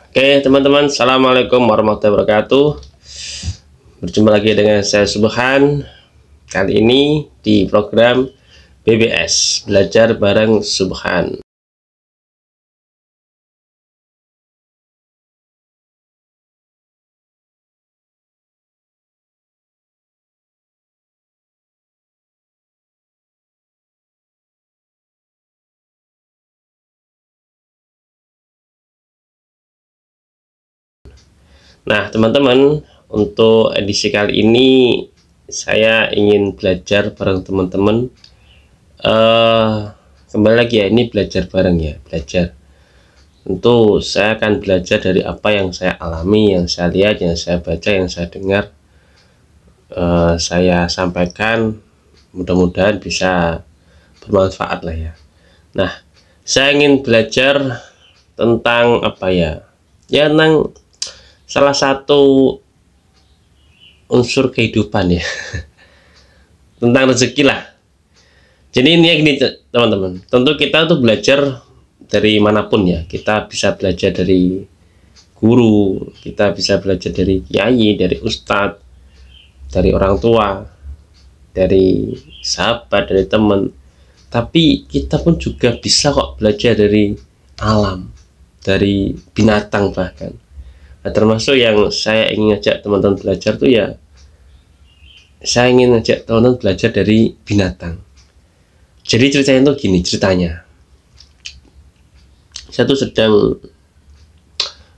Oke teman-teman, assalamualaikum warahmatullahi wabarakatuh. Berjumpa lagi dengan saya Subhan. Kali ini di program BBS, Belajar Bareng Subhan. Nah teman-teman, untuk edisi kali ini saya ingin belajar bareng teman-teman. Kembali lagi ya, ini belajar bareng ya, belajar. Tentu saya akan belajar dari apa yang saya alami, yang saya lihat, yang saya baca, yang saya dengar. Saya sampaikan, mudah-mudahan bisa bermanfaat lah ya. Nah, saya ingin belajar tentang apa ya? Ya, tentang salah satu unsur kehidupan ya. Tentang rezeki lah. Jadi ini gini teman-teman, tentu kita tuh belajar dari manapun ya. Kita bisa belajar dari guru, kita bisa belajar dari kiai, dari ustadz, dari orang tua, dari sahabat, dari teman. Tapi kita pun juga bisa kok belajar dari alam, dari binatang bahkan. Nah, termasuk yang saya ingin ngajak teman-teman belajar tuh ya, saya ingin ngajak teman-teman belajar dari binatang. Jadi ceritanya tuh gini, ceritanya saya tuh sedang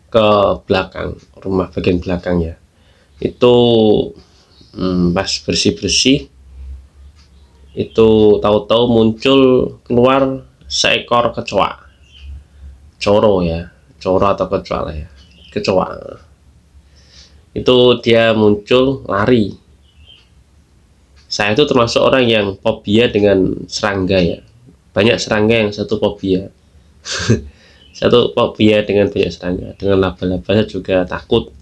ke belakang rumah, bagian belakang ya, itu pas bersih-bersih, itu tahu-tahu muncul keluar seekor kecoa, coro ya, coro atau kecoa lah ya, kecoa. Itu dia muncul lari. Saya itu termasuk orang yang fobia dengan serangga ya, banyak serangga yang satu fobia. Satu fobia dengan banyak serangga, dengan laba-laba saya juga takut,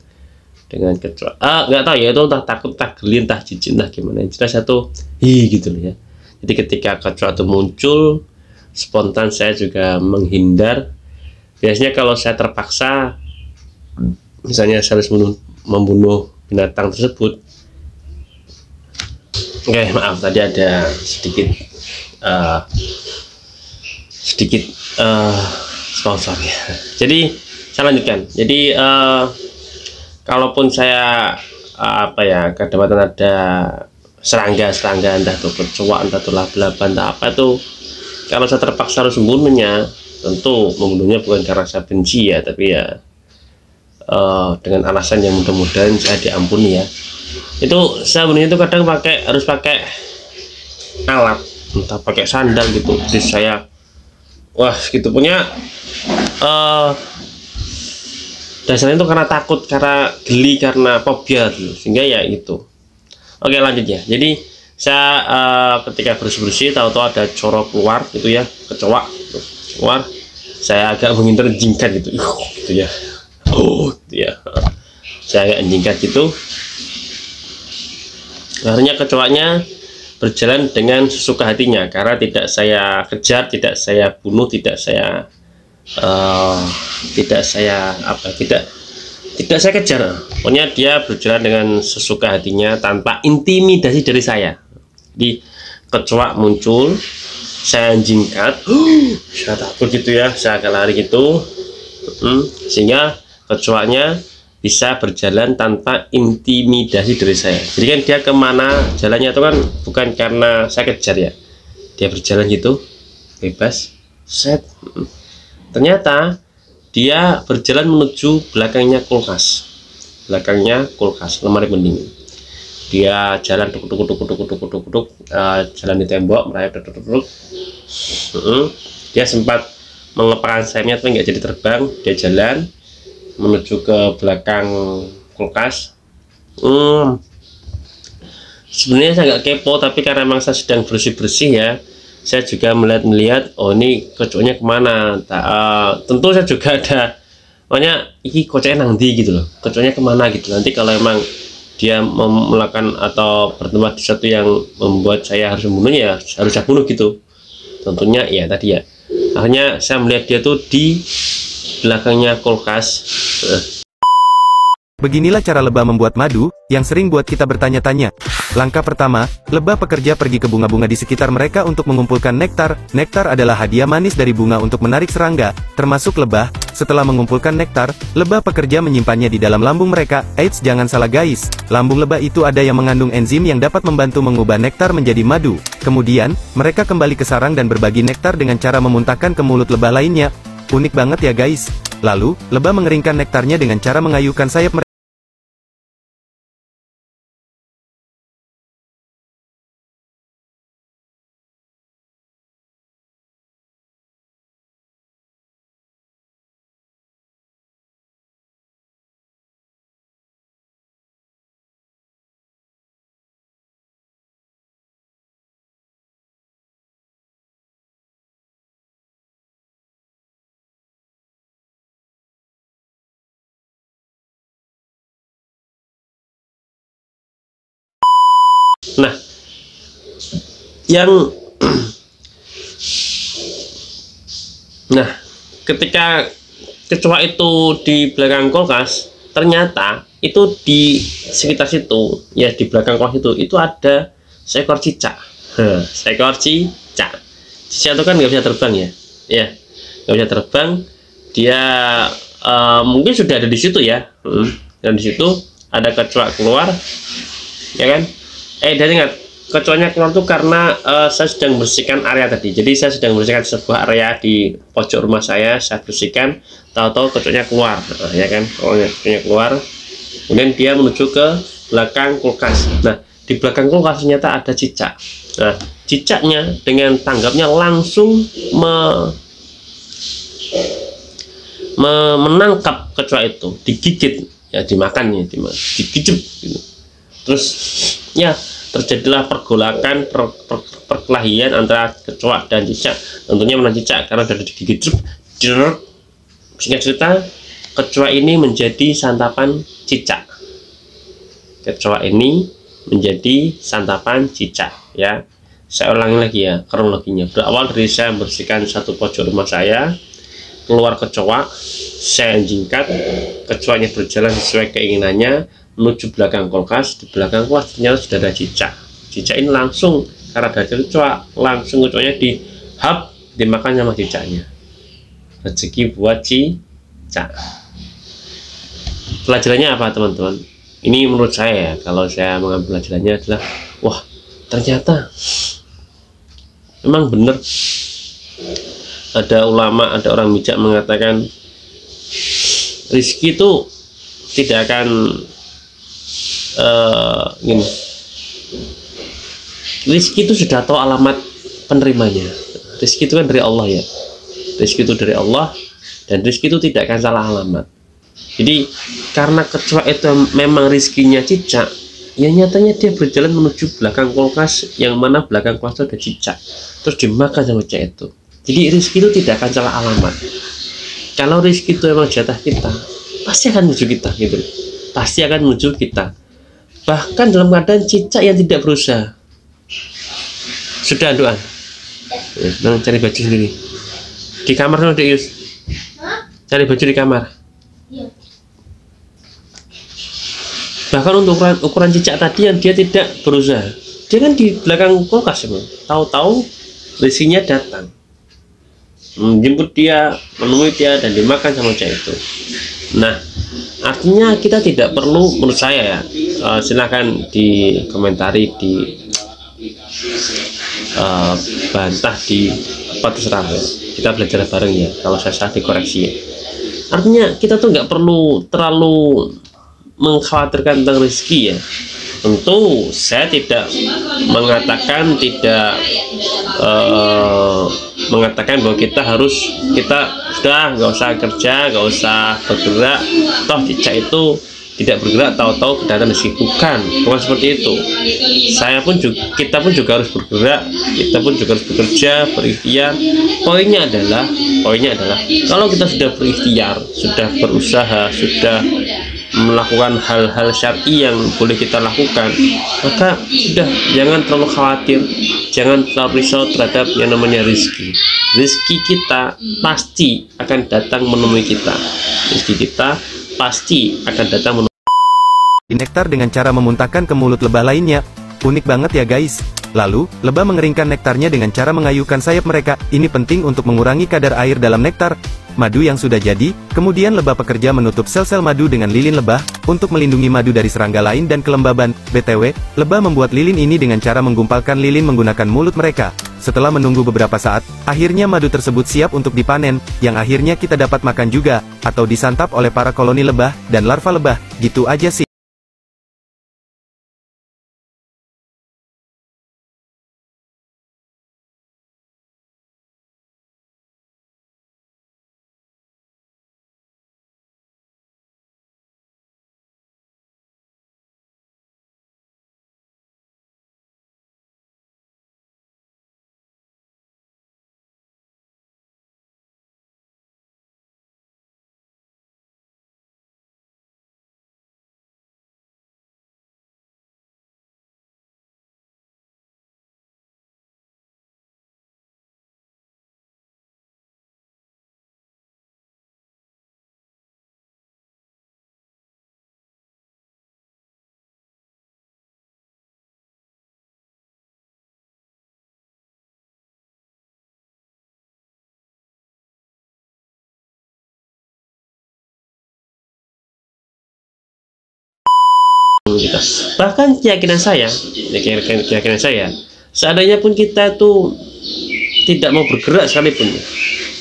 dengan kecoa nggak tahu ya, itu entah takut, entah geli, entah jijik, entah gimana. Jelas satu gitu loh ya. Jadi ketika kecoa itu muncul, spontan saya juga menghindar. Biasanya kalau saya terpaksa, misalnya saya harus membunuh binatang tersebut. Oke, maaf tadi ada sedikit sponsor ya. Jadi saya lanjutkan. Jadi kalaupun saya kedapatan ada serangga entah itu kecoa, entah itu laba-laba, entah apa itu, kalau saya terpaksa harus membunuhnya, tentu membunuhnya bukan karena saya benci ya, tapi ya dengan alasan yang mudah-mudahan saya diampuni ya. Itu saya bunuhnya itu kadang harus pakai alat, entah pakai sandal gitu. Jadi saya gitu punya dasarnya itu karena takut, karena geli, karena fobia gitu. Sehingga ya itu. Oke, lanjut ya. Jadi saya ketika bersih-bersih tahu-tahu ada coro keluar gitu ya, kecoa gitu, keluar. Saya agak menghindar, jingkat gitu. Gitu ya. Gitu ya. Saya agak jingkat gitu. Akhirnya kecoanya berjalan dengan sesuka hatinya, karena tidak saya kejar, tidak saya bunuh, tidak saya kejar. Pokoknya dia berjalan dengan sesuka hatinya tanpa intimidasi dari saya. Di kecoa muncul, saya jingkat, saya takut gitu ya, saya agak lari gitu, sehingga kecoanya bisa berjalan tanpa intimidasi dari saya. Jadi kan dia kemana jalannya itu kan bukan karena saya kejar ya, dia berjalan gitu bebas. Ternyata dia berjalan menuju belakangnya kulkas, lemari pendingin. Dia jalan jalan di tembok, merayap dia sempat mengepakkan sayapnya tapi nggak jadi terbang. Dia jalan menuju ke belakang kulkas. Sebenarnya saya nggak kepo, tapi karena memang saya sedang bersih-bersih ya, saya juga melihat oh ini kecoanya kemana. Tentu saya juga ada, makanya ini kocoknya nang di gitu loh, kecoanya kemana gitu. Nanti kalau emang dia melakukan atau bertempat di sesuatu yang membuat saya harus membunuhnya, ya harus saya bunuh gitu. Tentunya ya tadi ya, akhirnya saya melihat dia tuh di belakangnya kulkas. Beginilah cara lebah membuat madu, yang sering buat kita bertanya-tanya. Langkah pertama, lebah pekerja pergi ke bunga-bunga di sekitar mereka untuk mengumpulkan nektar. Nektar adalah hadiah manis dari bunga untuk menarik serangga, termasuk lebah. Setelah mengumpulkan nektar, lebah pekerja menyimpannya di dalam lambung mereka. Eits, jangan salah guys, lambung lebah itu ada yang mengandung enzim yang dapat membantu mengubah nektar menjadi madu. Kemudian, mereka kembali ke sarang dan berbagi nektar dengan cara memuntahkan ke mulut lebah lainnya. Unik banget ya guys. Lalu, lebah mengeringkan nektarnya dengan cara mengayuhkan sayap mereka. Nah, yang nah, ketika kecoa itu di belakang kulkas, ternyata itu di sekitar situ, ya di belakang kulkas itu ada seekor cicak. Seekor cicak. Cicak itu kan nggak bisa terbang ya, nggak bisa terbang. Dia mungkin sudah ada di situ ya, dan di situ ada kecoa keluar, ya kan? Dan ingat, kecoanya keluar tuh karena saya sedang bersihkan area tadi. Jadi saya sedang bersihkan sebuah area di pojok rumah saya bersihkan, tahu-tahu kecoanya keluar, ya kan? Kecoanya keluar, kemudian dia menuju ke belakang kulkas. Nah, di belakang kulkas ternyata ada cicak. Nah, cicaknya dengan tanggapnya langsung menangkap kecoa itu, digigit, ya dimakannya, digigit gitu. Terus ya terjadilah pergolakan perkelahian antara kecoa dan cicak. Tentunya menang cicak karena sudah digigit. Singkat cerita, kecoa ini menjadi santapan cicak. Kecoa ini menjadi santapan cicak, ya. Saya ulangi lagi ya kronologinya. Berawal dari saya membersihkan satu pojok rumah saya, keluar kecoa, saya jingkat, kecoanya berjalan sesuai keinginannya menuju belakang kulkas. Di belakang kulkas ternyata sudah ada cicak. Cicak ini langsung, karena ada kecoa, langsung kecoanya dihap, dimakan sama cicaknya. Rezeki buat cicak. Pelajarannya apa teman-teman? Ini menurut saya ya, kalau saya mengambil pelajarannya adalah, wah ternyata memang benar. Ada ulama, ada orang bijak mengatakan rezeki itu tidak akan gini, rezeki itu sudah tahu alamat penerimanya. Rezeki itu kan dari Allah ya, rezeki itu dari Allah, dan rezeki itu tidak akan salah alamat. Jadi karena kecoa itu memang rezekinya cicak, ya nyatanya dia berjalan menuju belakang kulkas, yang mana belakang kulkas itu ada cicak, terus dimakan sama cicak itu. Jadi rezeki itu tidak akan salah alamat. Kalau rezeki itu memang jatah kita, pasti akan menuju kita gitu, pasti akan menuju kita. Bahkan dalam keadaan cicak yang tidak berusaha. Sudah doa, cari baju sendiri di kamar. Dek Yus, cari baju di kamar. Bahkan untuk ukuran cicak tadi yang dia tidak berusaha, dia kan di belakang kulkas, tahu-tahu rezekinya datang, menjemput dia, menemui dia, dan dimakan sama cicak itu. Nah, artinya kita tidak perlu, menurut saya ya, silahkan dikomentari, di bantah, di apa terserah ya. Kita belajar bareng ya, kalau saya salah dikoreksi ya. Artinya kita tuh nggak perlu terlalu mengkhawatirkan tentang rezeki ya. Tentu saya tidak mengatakan bahwa kita sudah nggak usah kerja, nggak usah bergerak, toh cicak itu tidak bergerak, tahu-tahu kedatangan rezeki. Bukan seperti itu. Kita pun juga harus bergerak, kita pun juga harus bekerja, berikhtiar. Poinnya adalah kalau kita sudah berikhtiar, sudah berusaha, sudah melakukan hal-hal syar'i yang boleh kita lakukan, maka sudah jangan terlalu khawatir, jangan terlalu risau terhadap yang namanya rezeki. Rezeki kita pasti akan datang menemui kita. Rezeki kita pasti akan datang menemui nektar dengan cara memuntahkan ke mulut lebah lainnya. Unik banget ya guys. Lalu, lebah mengeringkan nektarnya dengan cara mengayuhkan sayap mereka. Ini penting untuk mengurangi kadar air dalam nektar madu yang sudah jadi. Kemudian lebah pekerja menutup sel-sel madu dengan lilin lebah, untuk melindungi madu dari serangga lain dan kelembaban. BTW, lebah membuat lilin ini dengan cara menggumpalkan lilin menggunakan mulut mereka. Setelah menunggu beberapa saat, akhirnya madu tersebut siap untuk dipanen, yang akhirnya kita dapat makan juga, atau disantap oleh para koloni lebah, dan larva lebah. Gitu aja sih. kita. Bahkan keyakinan saya, seandainya pun kita tuh tidak mau bergerak sekalipun,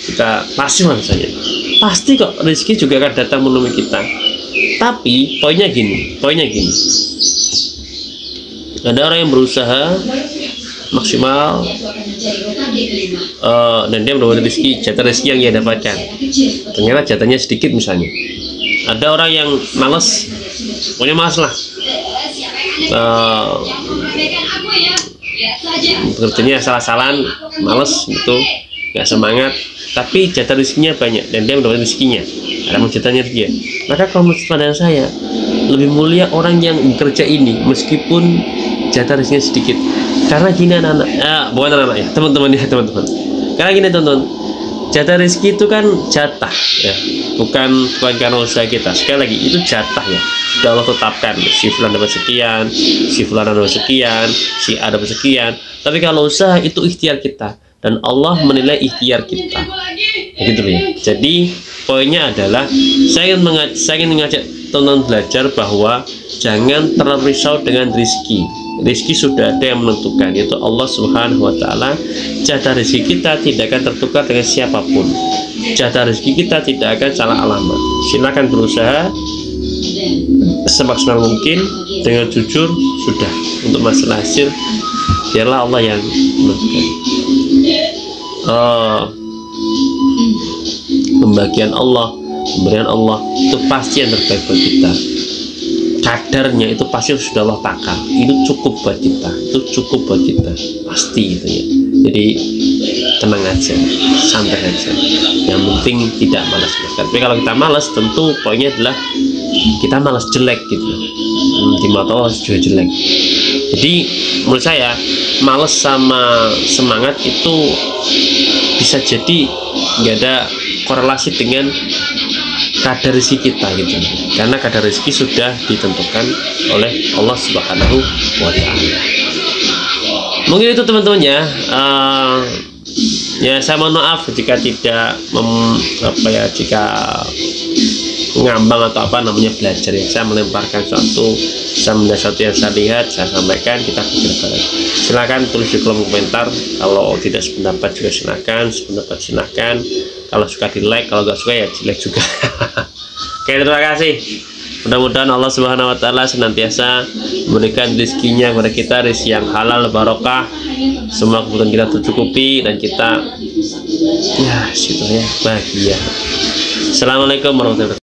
kita pasif saja, pasti kok rezeki juga akan datang menemui kita. Tapi poinnya gini, ada orang yang berusaha maksimal dan dia mendapatkan jatah rezeki yang dia dapatkan, ternyata jatahnya sedikit misalnya. Ada orang yang malas, pokoknya malas lah, bekerjanya salah-salan, males gitu, nggak semangat, tapi jatah rezekinya banyak dan dia mendapatkan rezekinya, ada jatahnya dia. Maka kalau menurut pandang saya, lebih mulia orang yang bekerja ini meskipun jatah rezekinya sedikit. Karena gini anak-anak, bukan anak-anak ya, teman-teman. Karena gini teman-teman, jatah rezeki itu kan jatah ya, bukan karena usaha kita. Sekali lagi, itu jatah ya, sudah Allah tetapkan. Si fulan dapat sekian, si fulan dapat sekian, si A dapat sekian. Tapi kalau usaha itu ikhtiar kita, dan Allah menilai ikhtiar kita, gitu ya. Jadi poinnya adalah saya ingin mengajak teman-teman belajar bahwa jangan terlalu risau dengan rezeki. Rezeki sudah ada yang menentukan, yaitu Allah Subhanahu wa Ta'ala. Jatah rezeki kita tidak akan tertukar dengan siapapun. Jatah rezeki kita tidak akan salah alamat. Silakan berusaha semaksimal mungkin dengan jujur, sudah. Untuk masalah hasil, biarlah Allah yang menentukan. Pembagian Allah, pemberian Allah itu pasti yang terbaik buat kita. Kadarnya itu pasti sudah Allah takar, itu cukup buat kita, pasti gitu ya. Jadi tenang aja, santai aja, yang penting tidak malas makan. Tapi kalau kita malas, tentu poinnya adalah kita malas jelek gitu, di mata Allah juga jelek. Jadi menurut saya, malas sama semangat itu bisa jadi nggak ada korelasi dengan kadar rezeki kita gitu, karena kadar rezeki sudah ditentukan oleh Allah Subhanahu wa Ta'ala. Mungkin itu teman-teman ya. Ya saya mohon maaf jika tidak jika ngambang atau belajar ya. Saya melemparkan sesuatu yang saya lihat, saya sampaikan, kita pikir bareng. Silakan tulis di kolom komentar. Kalau tidak sependapat juga silakan, sependapat silakan. Kalau suka di like, kalau nggak suka ya di like juga. Oke, terima kasih. Mudah-mudahan Allah Subhanahu wa Ta'ala senantiasa memberikan rezekinya kepada kita, rezeki yang halal barokah, semua kebutuhan kita tercukupi, dan kita ya bahagia. Assalamualaikum warahmatullahi wabarakatuh.